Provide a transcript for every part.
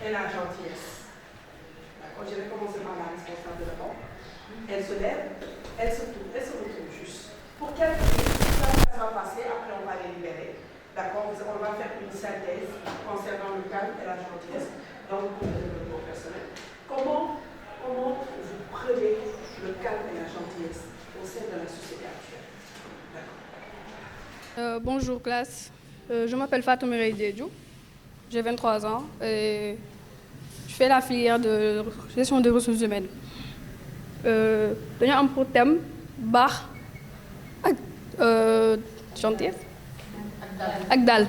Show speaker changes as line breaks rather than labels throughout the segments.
Et la gentillesse. D'accord, je vais commencer par la responsable d'abord. Elle se lève, elle se tourne, elle se retourne juste. Pour qu'elle ça va passer, après on va les libérer. D'accord, on va faire une synthèse concernant le calme et la gentillesse dans le développement personnel. Comment vous prenez le calme et la gentillesse au sein de la société actuelle?
Bonjour classe, je m'appelle Fatou Mireille Diédiou, j'ai 23 ans et je fais la filière de gestion des ressources humaines. Dañu am pour thème baax ak gentillesse ak daal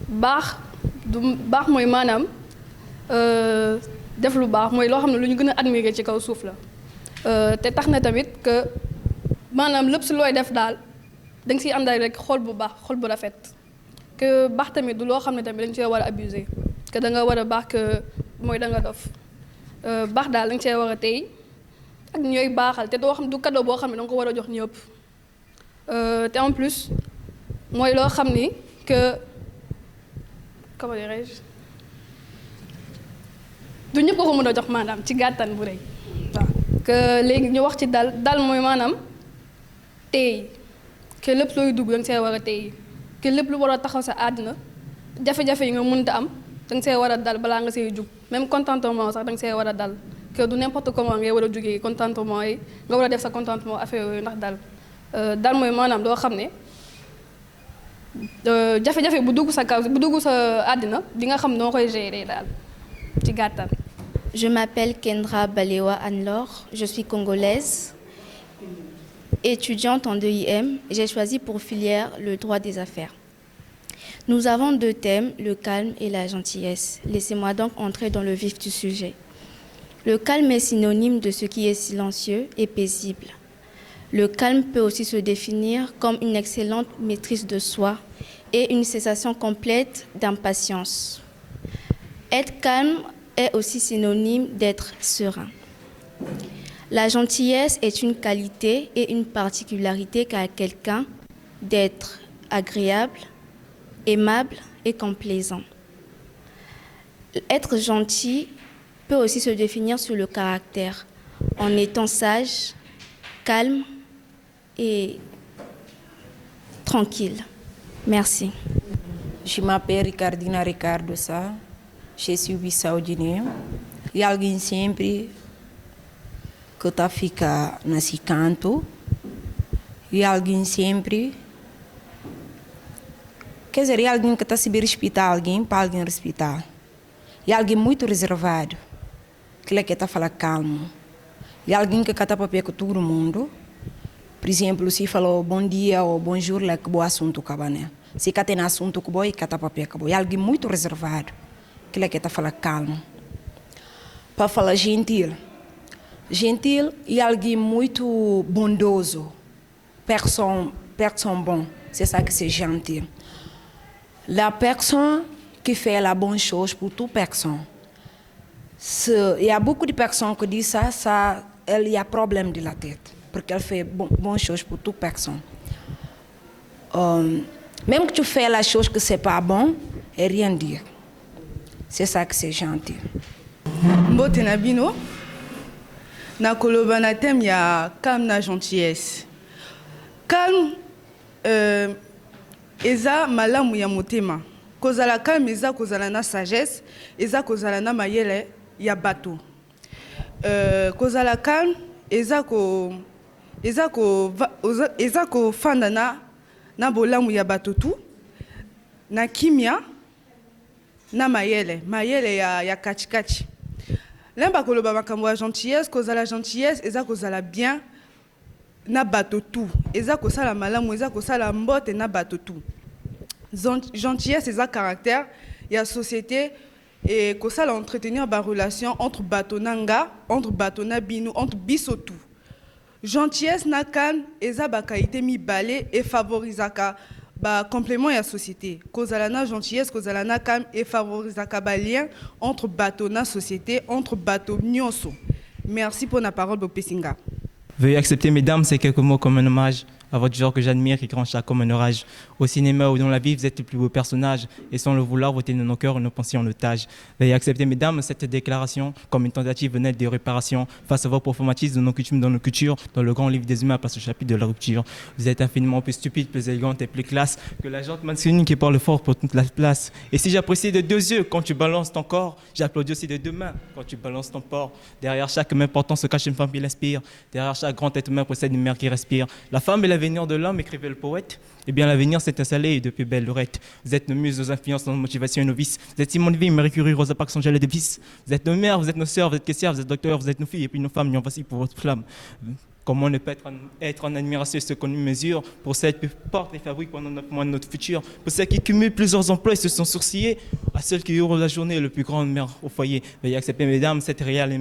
baax mooy maanaam def lu baax mooy loo xam ne lu ñu gën a admirer ci kaw suuf la te tax na tamit que maanaam lépp si looy def daal da nga siy àndal rek xol bu baax xol bu rafet que baax tamit du loo xam ne tamit dañ cee war a abuser que da nga war a baax que mooy da nga dof baax daal da nga cee war a tey ak ñooy baaxal te doo xam du cadeau boo xam ne da nga ko war a jox ñëpp te en plus mooy loo xam ni que comment dirais-je du ñëpp ko mën a jox maanaam ci gàttan bu rëy waaw que léegi ñu wax ci dal mooy maanaam tey que lépp looy dugg da nga see war a tey que lépp lu war a taxaw sa àddina jafe-jafe yi nga mënta am da nga see war a dal balaa nga see jug même contentement sax da nga see war a dal que du n'importe comment ngay war a jugee contentement yi nga war a def sa contentement affaire yooyu ndax dal mooy maanaam doo xam ne jafe-jafe bu dugg sa kaw bu dugg sa àddina di nga xam noo koy gérer daal ci gàttal.
Je m'appelle Kendra Balewa Anne-Laure, je suis congolaise, étudiante en 2IM. J'ai choisi pour filière le droit des affaires. Nous avons deux thèmes, le calme et la gentillesse. Laissez-moi donc entrer dans le vif du sujet. Le calme est synonyme de ce qui est silencieux et paisible. Le calme peut aussi se définir comme une excellente maîtrise de soi et une cessation complète d'impatience. Être calme est aussi synonyme d'être serein. La gentillesse est une qualité et une particularité qu'a quelqu'un d'être agréable, aimable et complaisant. Être gentil peut aussi se définir sur le caractère, en étant sage, calme et tranquille. Merci.
Je m'appelle Ricardina Ricardo Sá, je suis bissau-guinéen. E alguém sempre que está fica nesse canto e alguém sempre quer dizer, alguém que está a saber respeitar alguém para alguém respeitar e alguém muito reservado que ele quer estar falar calmo e alguém que está para pé com todo mundo. Por exemplo, se falou bom dia ou bonjour, lá que bom assunto acaba, né? Se cá tem assunto que bom e cá está para pé que bom e alguém muito reservado que ele quer estar falar calmo para falar gentil e alguém muito bondoso, personne bon, c'est ça que c'est gentil. La personne qui fait la bonne chose pour toute personne. Il y a beaucoup de personnes qui disent ça il y a problème de la tête, parce qu'elle fait bonne chose pour toute personne. Même que tu fais la chose que c'est pas bon, et rien dire. C'est ça que c'est gentil.
Mbote Nabino, na koloba na thème ya calme na gentillesse. Calme, eza malamu ya motema. Kozala calme eza kozala na sagesse, eza kozala na mayele ya bato. Kozala calme eza ko fanda na bolamu ya bato tu, na kimia na mayele ya kachikachi. Lemba koloba makambo ya gentillesse, kozala gentillesse, eza kozala bien na bato tout. Eza kosala malamu, eza kosala mbote na bato tout. Gentillesse, eza caractère, il y a société et kosala entretenir ba relation entre bato nanga, entre bato na binu, entre biso tout. Gentillesse na kan eza ba qualité mi balé et favorisaka ba complément ya société. Kozala na gentillesse, kozala na kan et favorisaka ba lien entre bato na société, entre bato nyonso. Merci pour la parole Bopesinga.
Veuillez accepter, mesdames, ces quelques mots comme un hommage à votre genre que j'admire et qui rend chaque comme un orage. Au cinéma ou dans la vie, vous êtes le plus beau personnage et sans le vouloir, vous tenez nos cœurs et nos pensées en otage. Veuillez accepter, mesdames, cette déclaration comme une tentative nette de réparation face à vos performatismes de nos coutumes, dans nos cultures, dans le grand livre des humains passe au chapitre de la rupture. Vous êtes infiniment plus stupide, plus élégante et plus classe que la gente masculine qui parle fort pour toute la place. Et si j'apprécie de 2 yeux quand tu balances ton corps, j'applaudis aussi de 2 mains quand tu balances ton port. Derrière chaque main portant se cache une femme qui l'inspire. Derrière chaque grand être humain possède une mère qui respire. La femme est l'avenir de l'homme, écrivait le poète. Eh bien, l'avenir s'est installé depuis belle lorette. Vous êtes nos muses, nos influences, nos motivations et nos vices. Vous êtes Simone Veil, Marie Curie, Rosa Parks, Angèle et Davis. Vous êtes nos mères, vous êtes nos sœurs, vous êtes caissières, vous êtes docteurs, vous êtes nos filles et puis nos femmes. Nous voici pour votre flamme. Comment ne pas être en admiration de ce qu'on mesure pour celles qui portent et fabriquent pendant 9 mois de notre futur, pour celles qui cumulent plusieurs emplois et se sont sourcillés, à celles qui auront la journée le plus grande mère au foyer. Veuillez accepter, mesdames, cette réelle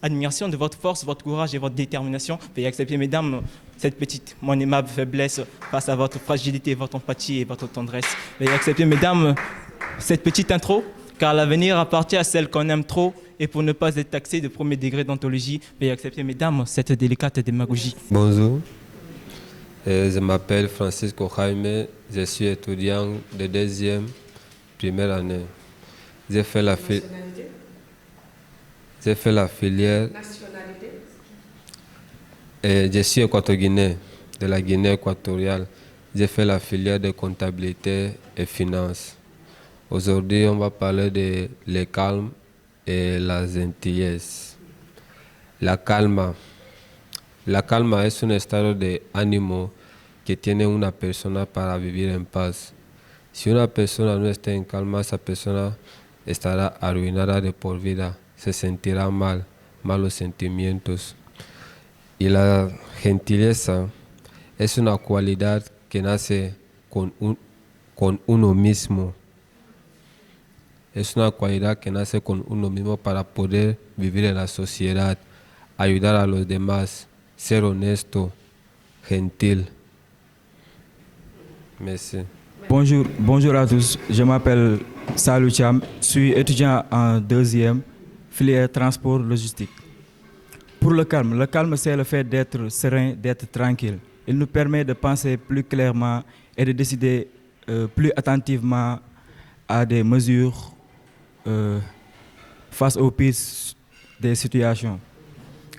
admiration de votre force, votre courage et votre détermination. Veuillez accepter, mesdames, cette petite, mon aimable faiblesse face à votre fragilité, votre empathie et votre tendresse. Veuillez accepter, mesdames, cette petite intro, car l'avenir appartient à celle qu'on aime trop. Et pour ne pas être taxé de premier degré d'anthologie, veuillez accepter, mesdames, cette délicate démagogie.
Bonjour, je m'appelle Francisco Jaime, je suis étudiant de 2e première année. J'ai fait la filière.
Nationalité.
Et je suis équato-guinéen, de la Guinée équatoriale. J'ai fait la filière de comptabilité et finance. Aujourd'hui, on va parler de le calme et la gentillesse. La calma es un estado de ánimo que tiene una persona para vivir en paz. Si una persona no está en calma, esa persona estará arruinada de por vida, se sentirá mal, malos sentimientos. Y la gentileza es una cualidad que nace con uno mismo. Es una cualidad que nace con uno mismo para poder vivir en la sociedad, ayudar a los demás, ser honesto, gentil. Merci.
Bonjour à tous, je m'appelle Salou Cham, je suis étudiant en 2e filière transport logistique. Pour le calme c'est le fait d'être serein, d'être tranquille. Il nous permet de penser plus clairement et de décider plus attentivement à des mesures face aux pires des situations.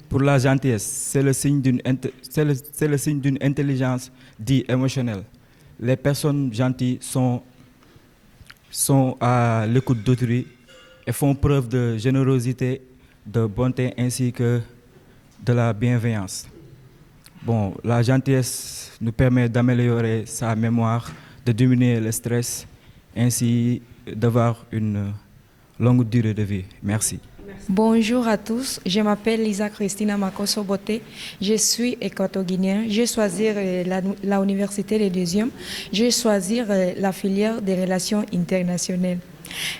Pour la gentillesse, c'est le signe d'une intelligence dite émotionnelle. Les personnes gentilles sont à l'écoute d'autrui et font preuve de générosité, de bonté ainsi que de la bienveillance. Bon, la gentillesse nous permet d'améliorer sa mémoire, de diminuer le stress, ainsi d'avoir une longue durée de vie. Merci.
Bonjour à tous, je m'appelle Lisa Cristina Makoso Bote, je suis équato-guinéen, je vais choisir la université de 2e, je vais choisir la filière de relations internationales.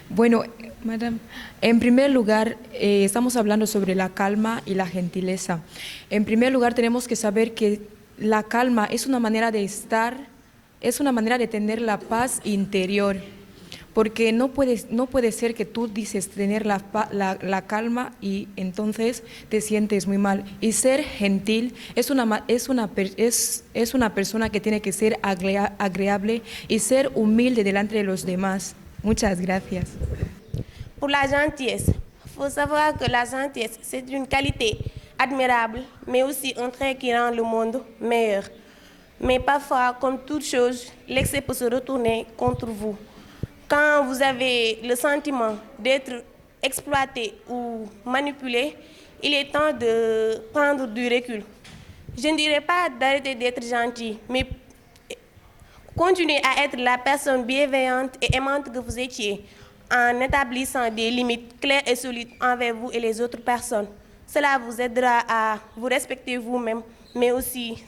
Bueno, madame, en primer lugar, estamos hablando sobre la calma y la gentileza. En primer lugar, tenemos que saber que la calma es una manera de estar, es una manera de tener la paz interior. Porque no puede ser que tú dices tener la calma y entonces te sientes muy mal. Y ser gentil es una persona que tiene que ser agradable y ser humilde delante de los demás. Muchas gracias.
Pour la gentillesse, il faut savoir que la gentillesse, c'est une qualité admirable, mais aussi un trait qui rend le monde meilleur. Mais parfois, comme toute chose, l'excès peut se retourner contre vous. Quand vous avez le sentiment d'être exploité ou manipulé, il est temps de prendre du recul. Je ne dirais pas d'arrêter d'être gentil, mais continuez à être la personne bienveillante et aimante que vous étiez. en établissant des limites claires et solides envers vous et les autres personnes. Cela vous aidera à vous respecter vous-même, mais aussi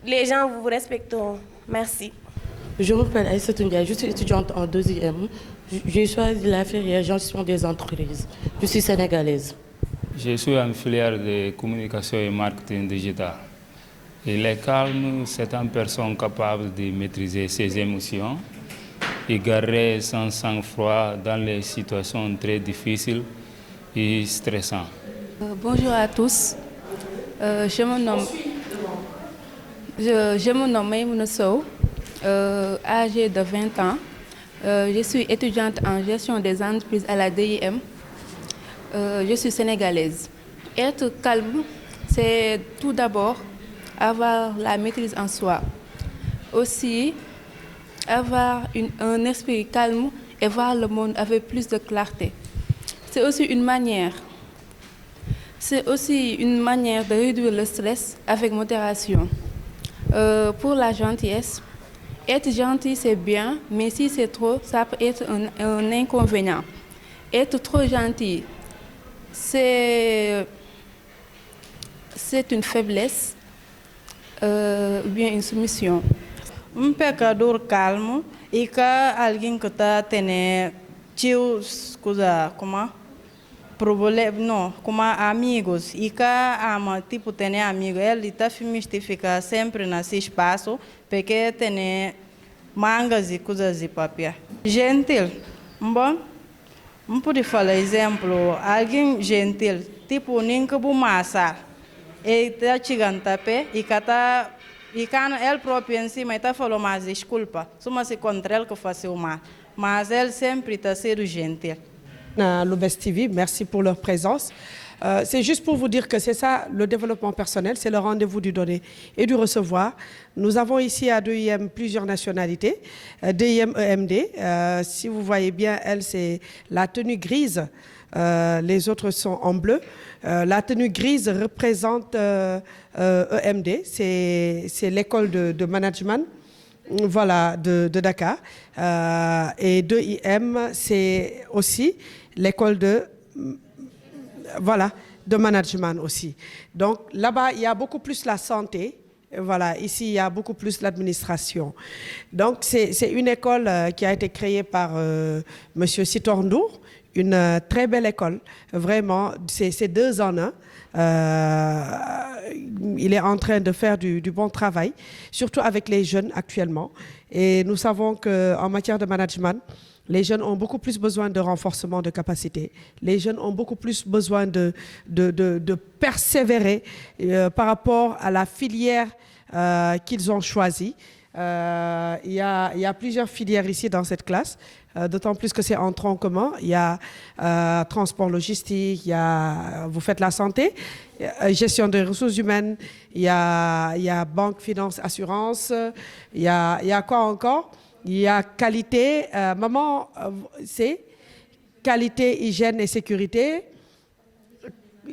les gens vous respecteront. Merci.
Je m'appelle Aïssa Toundia, je suis étudiante en 2e. J'ai choisi la filière gestion des entreprises. Je suis sénégalaise.
Je suis en filière de communication et marketing digital. Il est calme, c'est une personne capable de maîtriser ses émotions et garder son sang-froid dans les situations très difficiles et stressantes.
Bonjour à tous. Je me nomme Maïmouna Sow, âgée de 20 ans. Je suis étudiante en gestion des entreprises à la DIM. Je suis sénégalaise. Être calme, c'est tout d'abord avoir la maîtrise en soi. Aussi, avoir un esprit calme et voir le monde avec plus de clarté. C'est aussi une manière de réduire le stress avec modération. Pour la gentillesse, être gentil c'est bien, mais si c'est trop, ça peut être un inconvénient. Être trop gentil, c'est une faiblesse ou bien une soumission.
Um pecador calmo e que alguém que está tendo coisa como problema não como amigos e que ama tipo tem amigo ele está mistifica sempre nesse espaço porque tem mangas e coisas de papel gentil bom não pode falar exemplo alguém gentil tipo nem que massa e está chegando tapé e que está e quando ele próprio em cima está falando mais desculpa, só se contra ele que faz o mal, mas ele sempre está sendo gentil.
L'Obes TV, merci pour leur présence. C'est juste pour vous dire que c'est ça le développement personnel, c'est le rendez-vous du donner et du recevoir. Nous avons ici à 2IM plusieurs nationalités, DIM EMD, si vous voyez bien, elle c'est la tenue grise. Les autres sont en bleu. La tenue grise représente EMD, c'est l'école de management voilà, de Dakar. Et 2IM, c'est aussi l'école de management aussi. Donc là-bas, il y a beaucoup plus la santé. Voilà, ici, il y a beaucoup plus l'administration. Donc, c'est une école qui a été créée par M. Sitorndour, une très belle école, vraiment, c'est 2 en 1. Il est en train de faire du bon travail, surtout avec les jeunes actuellement. Et nous savons qu'en matière de management, les jeunes ont beaucoup plus besoin de renforcement de capacité. Les jeunes ont beaucoup plus besoin de persévérer par rapport à la filière qu'ils ont choisie. Il y a plusieurs filières ici dans cette classe, d'autant plus que c'est en tronc commun. Il y a transport logistique, vous faites la santé, gestion des ressources humaines, il y a banque, finance, assurance, il y a quoi encore? Il y a qualité, c'est qualité, hygiène et sécurité,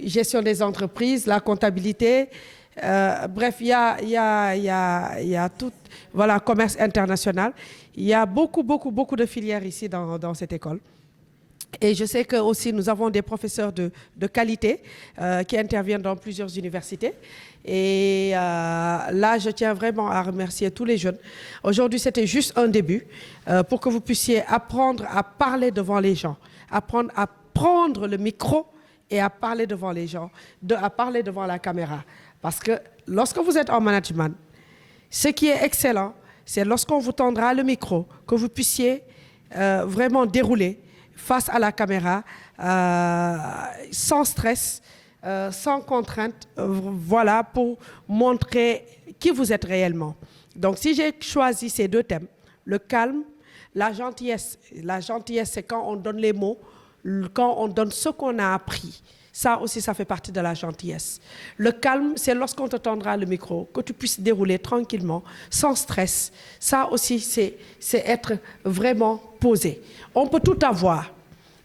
gestion des entreprises, la comptabilité. Bref, il y a tout, voilà, commerce international. Il y a beaucoup de filières ici dans cette école. Et je sais que aussi nous avons des professeurs de qualité qui interviennent dans plusieurs universités. Et là, je tiens vraiment à remercier tous les jeunes. Aujourd'hui, c'était juste un début pour que vous puissiez apprendre à parler devant les gens, apprendre à prendre le micro et à parler devant les gens, à parler devant la caméra. Parce que lorsque vous êtes en management, ce qui est excellent, c'est lorsqu'on vous tendra le micro, que vous puissiez vraiment dérouler face à la caméra, sans stress, sans contrainte, voilà, pour montrer qui vous êtes réellement. Donc si j'ai choisi ces 2 thèmes, le calme, la gentillesse. La gentillesse, c'est quand on donne les mots, quand on donne ce qu'on a appris. Ça aussi, ça fait partie de la gentillesse. Le calme, c'est lorsqu'on te tendra le micro, que tu puisses dérouler tranquillement, sans stress. Ça aussi, c'est être vraiment posé. On peut tout avoir,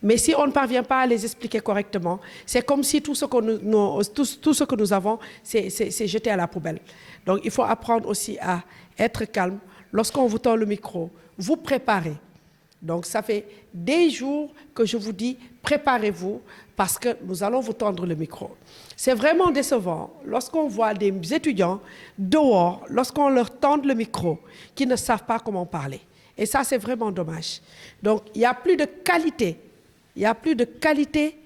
mais si on ne parvient pas à les expliquer correctement, c'est comme si tout ce que nous avons, c'est jeté à la poubelle. Donc, il faut apprendre aussi à être calme. Lorsqu'on vous tend le micro, vous préparez. Donc ça fait des jours que je vous dis, préparez-vous parce que nous allons vous tendre le micro. C'est vraiment décevant lorsqu'on voit des étudiants dehors, lorsqu'on leur tend le micro, qui ne savent pas comment parler. Et ça, c'est vraiment dommage. Donc, il n'y a plus de qualité. Il n'y a plus de qualité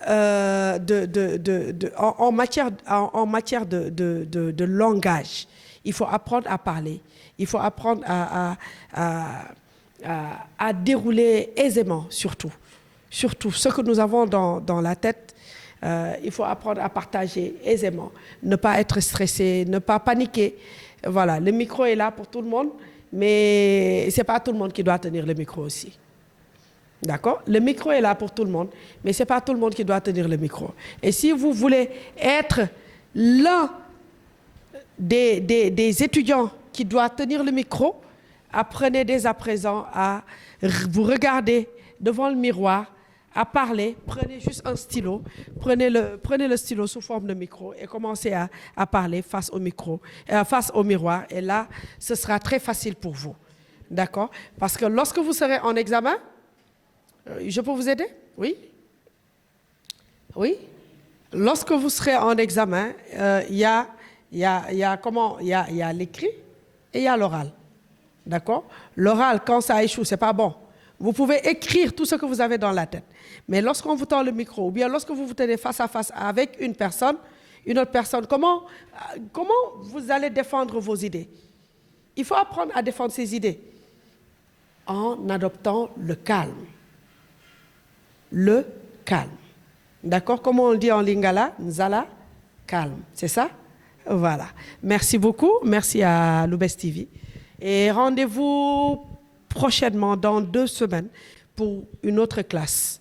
en matière de langage. Il faut apprendre à parler. Il faut apprendre à dérouler aisément, surtout. Surtout, ce que nous avons dans la tête, il faut apprendre à partager aisément. Ne pas être stressé, ne pas paniquer. Voilà, le micro est là pour tout le monde, mais ce n'est pas tout le monde qui doit tenir le micro aussi. D'accord? Le micro est là pour tout le monde, mais ce n'est pas tout le monde qui doit tenir le micro. Et si vous voulez être l'un des étudiants qui doit tenir le micro, apprenez dès à présent à vous regarder devant le miroir, à parler. Prenez juste un stylo, prenez le stylo sous forme de micro et commencez à parler face au micro, face au miroir. Et là, ce sera très facile pour vous. D'accord? Parce que lorsque vous serez en examen, je peux vous aider? Oui? Oui? Lorsque vous serez en examen, il y a l'écrit et il y a l'oral. D'accord? L'oral, quand ça échoue, ce n'est pas bon. Vous pouvez écrire tout ce que vous avez dans la tête. Mais lorsqu'on vous tend le micro, ou bien lorsque vous vous tenez face à face avec une autre personne, comment vous allez défendre vos idées? Il faut apprendre à défendre ses idées en adoptant le calme. Le calme. D'accord? Comment on le dit en lingala? Nzala, calme. C'est ça? Voilà. Merci beaucoup. Merci à Lou'Bess TV. Et rendez-vous prochainement, dans 2 semaines, pour une autre classe.